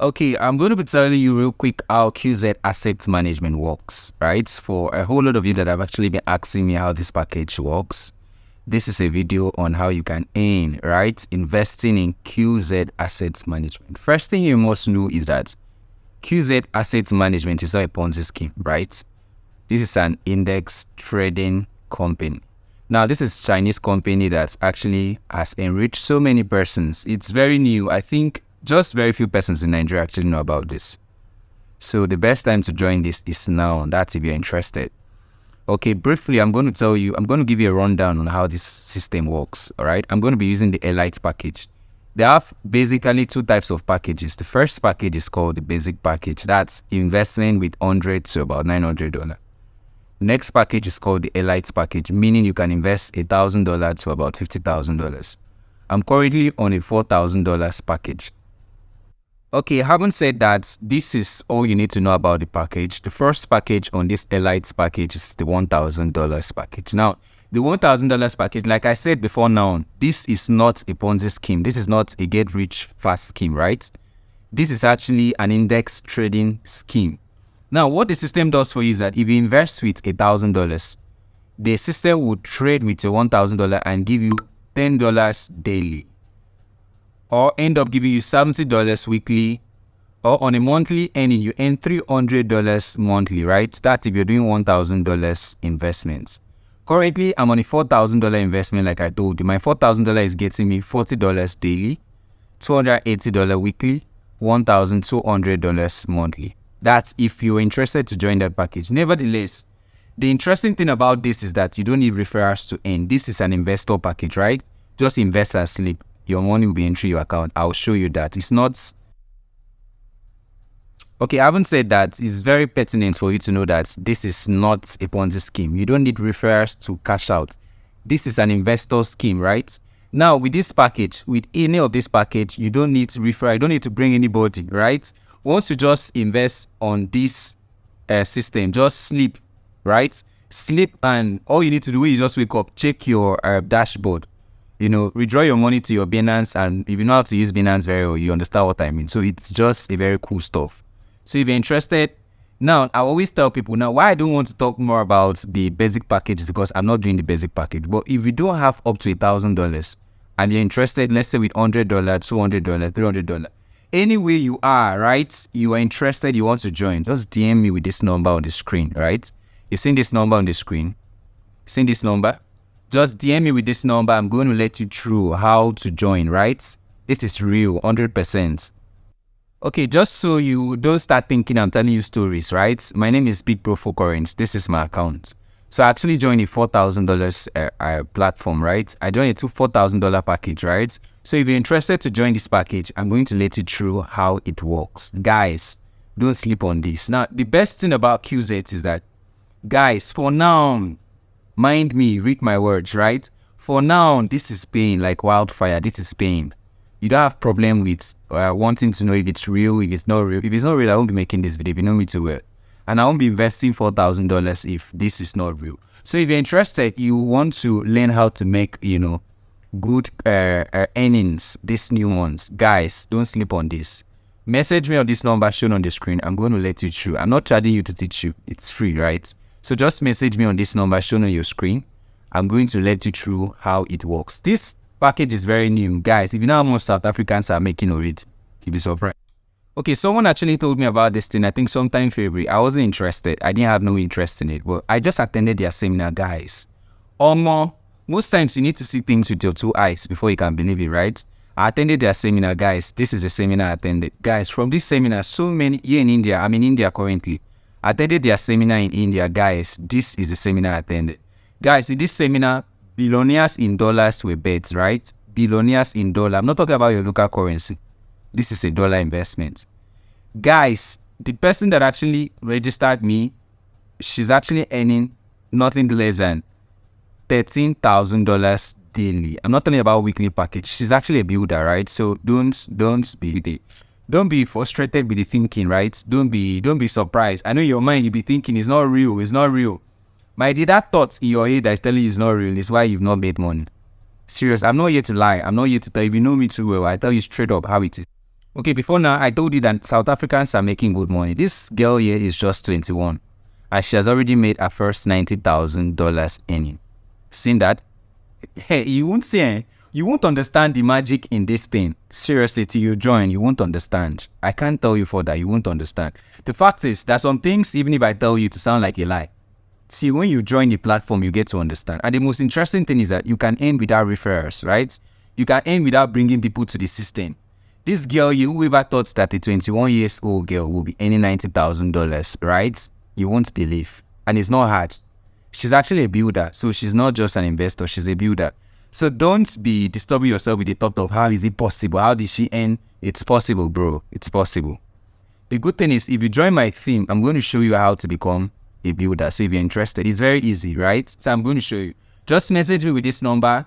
Okay, I'm going to be telling you real quick how QZ Asset Management works, right? For a whole lot of you that have actually been asking me how this package works, this is a video on how you can earn, right? Investing in QZ Asset Management. First thing you must know is that QZ Asset Management is not a Ponzi scheme, right? This is an index trading company. Now, this is a Chinese company that actually has enriched so many persons. It's very new. I think just very few persons in Nigeria actually know about this. So the best time to join this is now. That's if you're interested. Okay, briefly, I'm going to give you a rundown on how this system works. All right, I'm going to be using the Elite package. They have basically two types of packages. The first package is called the basic package. That's investing with $100 to about $900. Next package is called the Elite package, meaning you can invest $1,000 to about $50,000. I'm currently on a $4,000 package. Okay, having said that, this is all you need to know about the package. The first package on this Elite package is the $1,000 package. Now, the $1,000 package, like I said before now, this is not a Ponzi scheme. This is not a get-rich-fast scheme, right? This is actually an index trading scheme. Now, what the system does for you is that if you invest with $1,000, the system will trade with your $1,000 and give you $10 daily, or end up giving you $70 weekly, or on a monthly earning, you earn $300 monthly, right? That's if you're doing $1,000 investments. Currently, I'm on a $4,000 investment, like I told you. My $4,000 is getting me $40 daily, $280 weekly, $1,200 monthly. That's if you're interested to join that package. Nevertheless, the interesting thing about this is that you don't need referrals to earn. This is an investor package, right? Just invest and sleep. Your money will be entering your account. I'll show you that. It's not... Okay, I haven't said that. It's very pertinent for you to know that this is not a Ponzi scheme. You don't need referrals to cash out. This is an investor scheme, right? Now, with this package, with any of this package, you don't need to refer. You don't need to bring anybody, right? Once you just invest on this system, just sleep, right? Sleep, and all you need to do is just wake up, check your dashboard, withdraw your money to your Binance. And if you know how to use Binance very well, you understand what I mean. So it's just a very cool stuff. So if you're interested, now I always tell people now why I don't want to talk more about the basic package is because I'm not doing the basic package. But if you don't have up to $1,000 and you're interested, let's say with $100, $200, $300, anyway you are, right? You are interested, you want to join, just DM me with this number on the screen, right? You've seen this number on the screen. Seen this number? Just DM me with this number. I'm going to let you through how to join, right? This is real, 100%. Okay, just so you don't start thinking I'm telling you stories, right? My name is Big Bro Foreigns. This is my account. So I actually joined a $4,000 platform, right? I joined a $4,000 package, right? So if you're interested to join this package, I'm going to let you through how it works. Guys, don't sleep on this. Now, the best thing about QZ is that, guys, for now, mind me, read my words, right? For now, this is paying like wildfire. This is paying. You don't have problem with wanting to know if it's real, if it's not real. If it's not real, I won't be making this video if you know me too well. And I won't be investing $4,000 if this is not real. So if you're interested, you want to learn how to make, good earnings, these new ones. Guys, don't sleep on this. Message me on this number shown on the screen. I'm going to let you through. I'm not charging you to teach you. It's free, right? So just message me on this number shown on your screen. I'm going to let you through how it works. This package is very new. Guys, if you know how much South Africans are making of it, you'll be surprised. Okay, someone actually told me about this thing, I think sometime in February. I wasn't interested. I didn't have no interest in it. But I just attended their seminar, guys. Most times you need to see things with your two eyes before you can believe it, right? I attended their seminar, guys. This is the seminar I attended. Guys, from this seminar, so many, here in India, I'm in India currently. I attended their seminar in India, guys. This is the seminar I attended. Guys, in this seminar, billionaires in dollars were bets, right? Billionaires in dollars. I'm not talking about your local currency. This is a dollar investment. Guys, the person that actually registered me, she's actually earning nothing less than $13,000 daily. I'm not talking about weekly package. She's actually a builder, right? So don't be frustrated with the thinking, right? Don't be surprised. I know in your mind you'll be thinking it's not real, it's not real. My dear, that thought in your head that is telling you it's not real is why you've not made money. Serious, I'm not here to lie. I'm not here to tell you. If you know me too well, I tell you straight up how it is. Okay, before now, I told you that South Africans are making good money. This girl here is just 21, and she has already made her first $90,000 earning. Seen that? Hey, you won't see, you won't understand the magic in this thing. Seriously, till you join, you won't understand. I can't tell you for that, you won't understand. The fact is, there are some things, even if I tell you, to sound like a lie. See, when you join the platform, you get to understand. And the most interesting thing is that you can earn without referrals, right? You can earn without bringing people to the system. This girl, whoever thought that a 21 years old girl will be earning $90,000, right? You won't believe. And it's not hard. She's actually a builder. So she's not just an investor, she's a builder. So don't be disturbing yourself with the thought of how is it possible? How did she earn? It's possible, bro. It's possible. The good thing is, if you join my theme, I'm going to show you how to become a builder. So if you're interested, it's very easy, right? So I'm going to show you. Just message me with this number,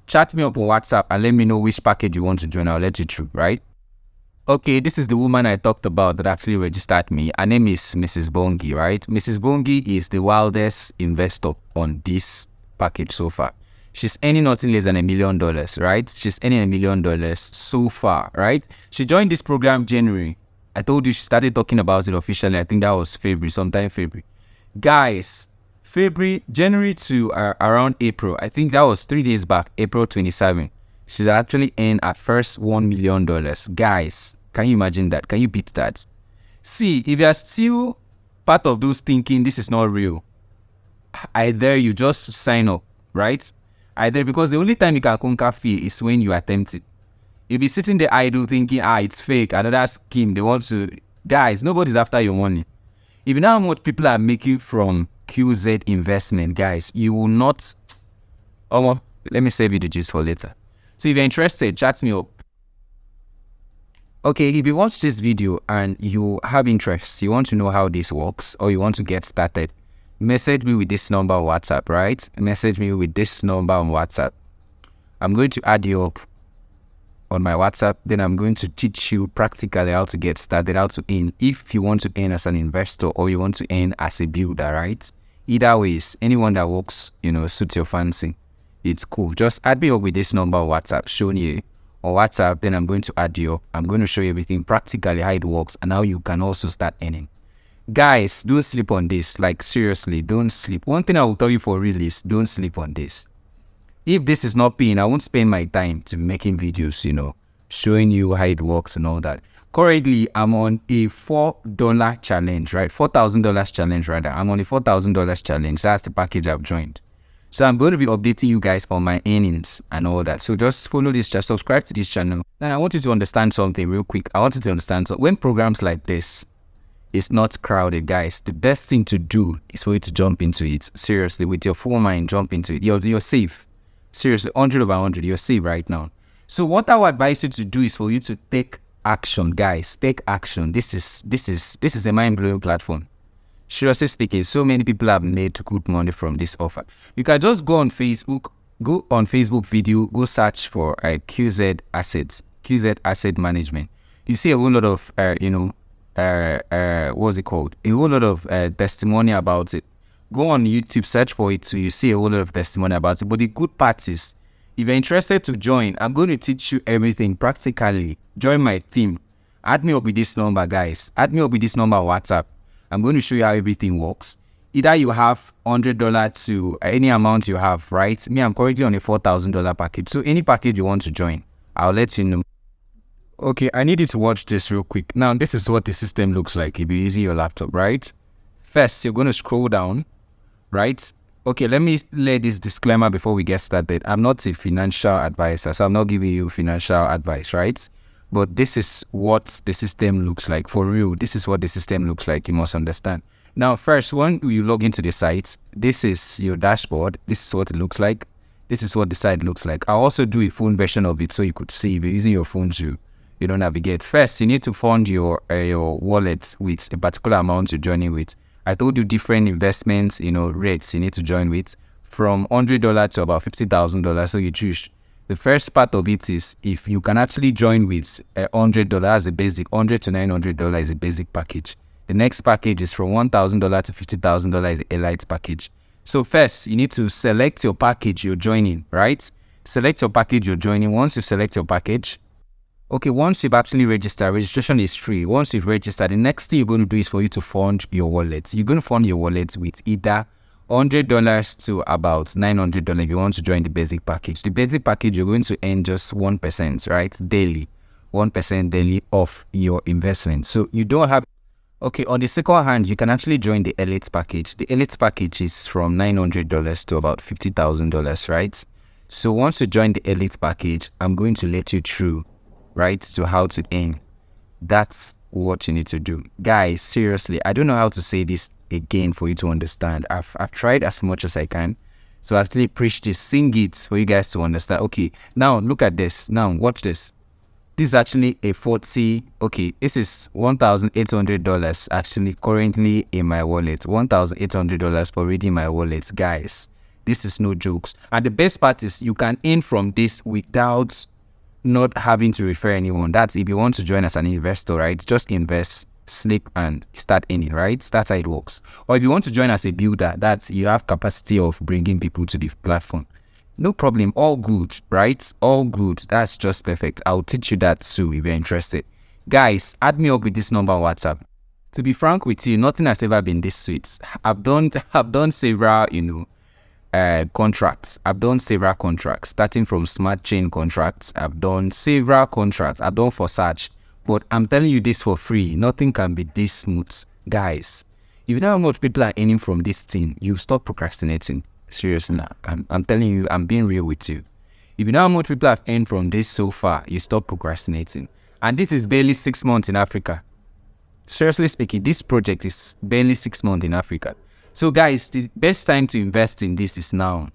chat me up on WhatsApp, and let me know which package you want to join. I'll let you through, right? Okay, this is the woman I talked about that actually registered me. Her name is Mrs. Bongi, right? Mrs. Bongi is the wildest investor on this package so far. She's earning nothing less than $1 million, right? She's earning $1 million so far, right? She joined this program January. I told you she started talking about it officially. I think that was February, sometime February. Guys, January to around April, I think that was 3 days back, April 27. She actually earned her first $1 million. Guys, can you imagine that? Can you beat that? See, if you are still part of those thinking this is not real, I dare you, just sign up, right? I dare, because the only time you can conquer fear is when you attempt it. You'll be sitting there idle thinking, it's fake, another scheme, they want to... Guys, nobody's after your money. If you know how much people are making from QZ investment, guys, you will not... Oh, let me save you the gist for later. So if you're interested, chat me up. Okay, if you watch this video and you have interest, you want to know how this works, or you want to get started, message me with this number on WhatsApp, right? Message me with this number on WhatsApp. I'm going to add you up on my WhatsApp. Then I'm going to teach you practically how to get started, how to earn, if you want to earn as an investor or you want to earn as a builder, right? Either ways, anyone that works, suits your fancy, it's cool. Just add me up with this number on WhatsApp, showing you on WhatsApp. Then I'm going to add you up. I'm going to show you everything practically, how it works and how you can also start earning. Guys, don't sleep on this. Like, seriously, don't sleep. One thing I will tell you for real is, don't sleep on this. If this is not paying, I won't spend my time to making videos, showing you how it works and all that. Currently, I'm on a $4 challenge, right? $4,000 challenge, rather. I'm on a $4,000 challenge. That's the package I've joined. So I'm going to be updating you guys on my earnings and all that. So just follow this, just subscribe to this channel. And I want you to understand something real quick. I want you to understand, so when programs like this, it's not crowded, guys, the best thing to do is for you to jump into it. Seriously, with your full mind, jump into it. You're safe. Seriously, 100 over 100, you're safe right now. So what I would advise you to do is for you to take action, guys. Take action. This is a mind-blowing platform. Seriously speaking, so many people have made good money from this offer. You can just go on Facebook, video, go search for QZ Assets, QZ Asset Management. You see a whole lot of, what's it called? A whole lot of testimony about it. Go on YouTube, search for it, so you see a whole lot of testimony about it. But the good part is, if you're interested to join, I'm going to teach you everything practically. Join my team. Add me up with this number, guys. Add me up with this number on WhatsApp. I'm going to show you how everything works. Either you have $100 to any amount you have, right? Me, I'm currently on a $4,000 package. So any package you want to join, I'll let you know. Okay, I need you to watch this real quick. Now, this is what the system looks like if you're using your laptop, right? First, you're going to scroll down, right? Okay, let me lay this disclaimer before we get started. I'm not a financial advisor, so I'm not giving you financial advice, right? But this is what the system looks like. For real, this is what the system looks like. You must understand. Now, first, when you log into the site, this is your dashboard. This is what it looks like. This is what the site looks like. I'll also do a phone version of it so you could see if you're using your phone to navigate. First, you need to fund your wallet with a particular amount you're joining with. I told you different investments, rates you need to join with, from $100 to about $50,000. So you choose. The first part of it is if you can actually join with $100 as a basic, $100 to $900 is a basic package. The next package is from $1,000 to $50,000 is a elite package. So first, you need to select your package you're joining, right? Select your package you're joining. Once you select your package, Okay, once you've actually registered, registration is free. Once you've registered, the next thing you're going to do is for you to fund your wallet. You're going to fund your wallet with either $100 to about $900 if you want to join the basic package. The basic package, you're going to earn just 1%, right? Daily. 1% daily of your investment. So you don't have... Okay, on the second hand, you can actually join the Elite package. The Elite package is from $900 to about $50,000, right? So once you join the Elite package, I'm going to let you through, right, to how to earn. That's what you need to do. Guys, seriously, I don't know how to say this again for you to understand. I've tried as much as I can to actually preach this, sing it for you guys to understand. Okay, now look at this. Now watch this. This is actually a 40, okay, this is $1,800 actually currently in my wallet. $1,800 already in my wallet. Guys, this is no jokes. And the best part is you can earn from this without not having to refer anyone. That's if you want to join as an investor, right? Just invest, sleep, and start earning, right? That's how it works. Or if you want to join as a builder, that's you have capacity of bringing people to the platform. No problem, all good, right? All good. That's just perfect. I'll teach you that too if you're interested. Guys, add me up with this number on WhatsApp. To be frank with you, nothing has ever been this sweet. I've done several, contracts. I've done several contracts, starting from smart chain contracts. I've done several contracts. I've done for search, but I'm telling you this for free. Nothing can be this smooth, guys. If you know how much people are earning from this thing, you stop procrastinating. Seriously, now, I'm telling you, I'm being real with you. If you know how much people have earned from this so far, you stop procrastinating. And this is barely 6 months in Africa. Seriously speaking, this project is barely 6 months in Africa. So guys, the best time to invest in this is now.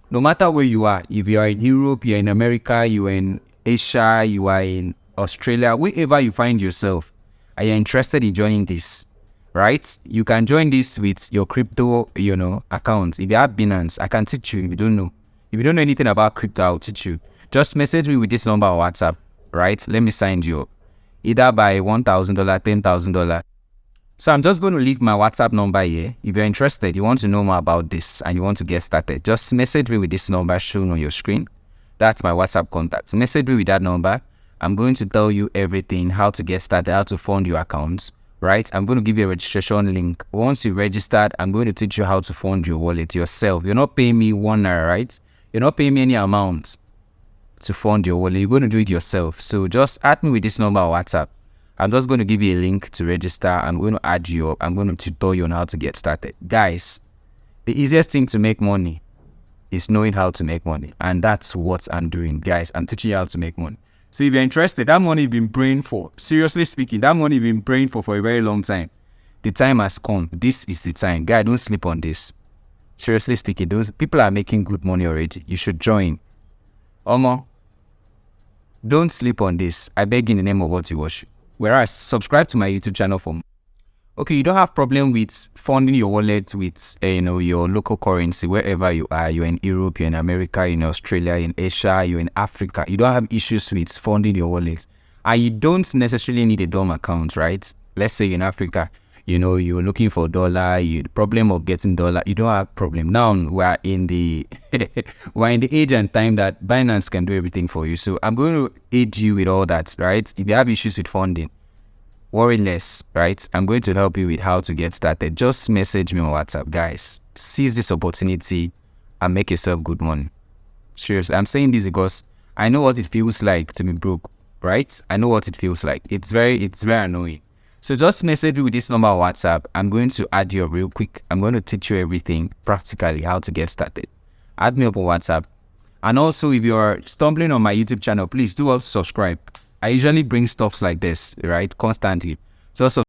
No matter where you are, if you are in Europe, you're in America, you are in Asia, you are in Australia, wherever you find yourself, are you interested in joining this, right? You can join this with your crypto, account. If you have Binance, I can teach you if you don't know. If you don't know anything about crypto, I'll teach you. Just message me with this number on WhatsApp, right? Let me sign you up. Either by $1,000, $10,000. So I'm just going to leave my WhatsApp number here. If you're interested, you want to know more about this and you want to get started, just message me with this number shown on your screen. That's my WhatsApp contact. Message me with that number. I'm going to tell you everything, how to get started, how to fund your accounts, right? I'm going to give you a registration link. Once you've registered, I'm going to teach you how to fund your wallet yourself. You're not paying me $1, right? You're not paying me any amount to fund your wallet. You're going to do it yourself. So just add me with this number on WhatsApp. I'm just going to give you a link to register. I'm going to add you up. I'm going to tutor you on how to get started. Guys, the easiest thing to make money is knowing how to make money. And that's what I'm doing, guys. I'm teaching you how to make money. So if you're interested, that money you've been praying for, seriously speaking, that money you've been praying for a very long time. The time has come. This is the time. Guys, don't sleep on this. Seriously speaking, those people are making good money already. You should join. Omo, don't sleep on this. I beg in the name of what you watch. Whereas, subscribe to my YouTube channel for more. Okay, you don't have problem with funding your wallet with your local currency wherever you are. You're in Europe, you're in America, you're in Australia, you're in Asia, you're in Africa. You don't have issues with funding your wallet. And you don't necessarily need a DOM account, right? Let's say in Africa, you're looking for dollar, the problem of getting dollar, you don't have problem. Now we're in the age and time that Binance can do everything for you. So I'm going to aid you with all that, right? If you have issues with funding, worry less, right? I'm going to help you with how to get started. Just message me on WhatsApp, guys. Seize this opportunity and make yourself good money. Seriously, I'm saying this because I know what it feels like to be broke, right? I know what it feels like. It's very annoying. So just message me with this number on WhatsApp. I'm going to add you up real quick. I'm going to teach you everything practically how to get started. Add me up on WhatsApp. And also, if you're stumbling on my YouTube channel, please do also subscribe. I usually bring stuffs like this, right? Constantly. So